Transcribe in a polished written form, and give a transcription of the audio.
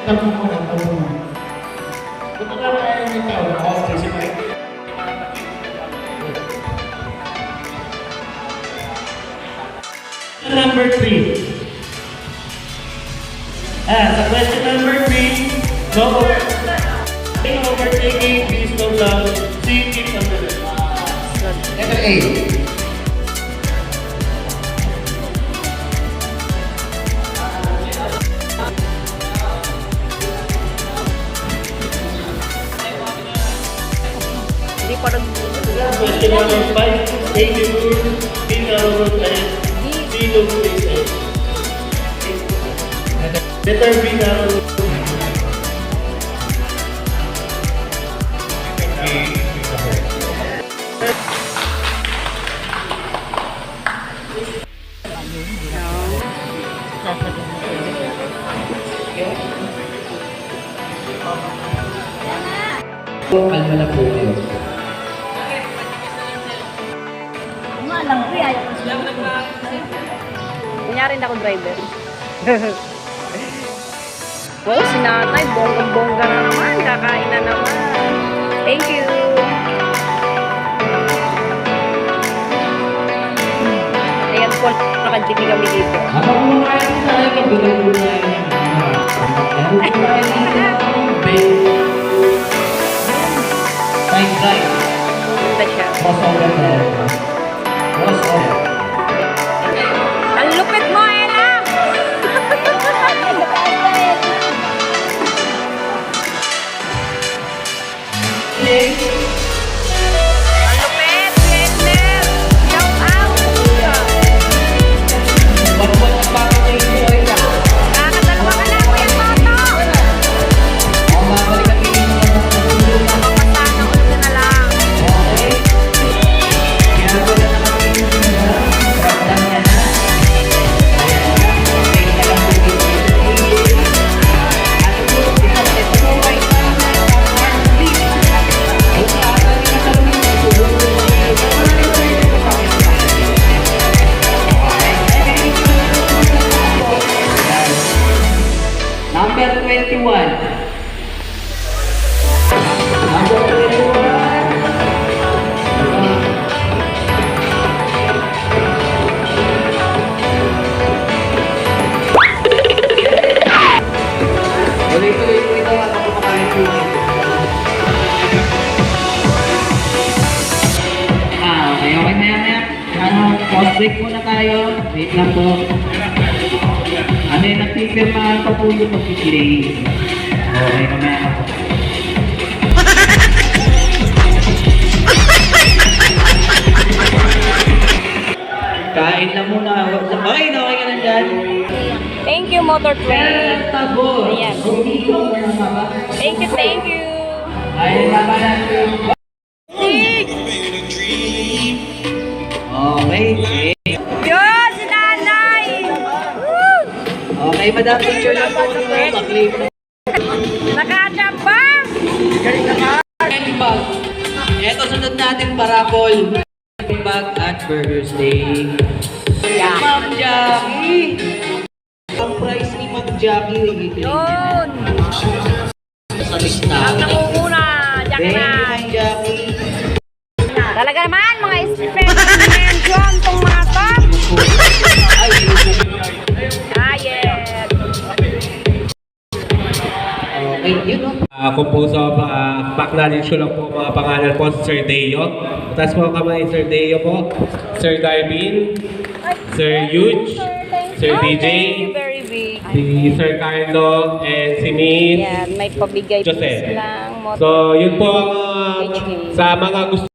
Tapos mo na, tapos mo. Kung nakakain ng tao, okay, si Mike. Number 3. Sa question number 3, no overtaking, please no love, C, keep on the left. Letter A. Hindi pa rin. Question number 5, A, B, narrow and C, low space. Letter B, narrow. Kalma na po kayo. Nga lang, ayaw ko sila. Kunyari na ako driver. Oh, si nanay, bonggang-bongga na naman. Kakain na naman. Thank you. Ayan po, nakadjiki kami dito. Habang kumakain sila, magbigay po na yun. Right. Punta siya. Crossover na yun. Crossover. Ang lupit mo, Ella! Ang lupit, Blender! Shout out! Wag-wag ang pakitay ko ay na. Kakadalawa ka na, Kuya Toto! Ang babalik ang tingin mo na Papasana ulit ka na lang. okay. Kaya ko na nakatingin mo na. Ramdam niya na. Ayan na lang po dito. At po, ito po ay sana ang heartbeat. Kung saan na rin ang Number 21. Number 21. Tuloy-tuloy po ito at ako kumakain po ito. Okay, maya-maya. Pause break muna tayo. Wait lang po. Nagpipirmahan pa po yung pag-play. Okay, mamaya na po. Kain na muna. Okay, okay ka na dyan. Thank you, Motor Train. Tapos. Ayan. Thank you, thank you. Ayun na ba natin? Okay. Yun, si nanay! Woo! Okay, madam. Picture lang po nyo. Paklip. Nakachamba! Bag. Ito sunod natin parapol. Bag at burger steak. Yeah. Ma'am Jackie. Ang price ni Ma'am Jackie. Yun! Sa lista. Ang nangunguna, Jack Thank you, na. Ma'am Jackie. Talaga naman, mga special mention tong mga to. Ayet. Okay, yun o. Ako po sa acknowledge ko lang po mga pangalan po si Sir Deo. Tapos po kamay Sir Deo po, Sir Darwin, Sir Huge, Sir DJ, Thank you very big. si Sir Carlo, and si Miss Yan, may pabigay Jose. please lang. So yun po ang sa mga gusto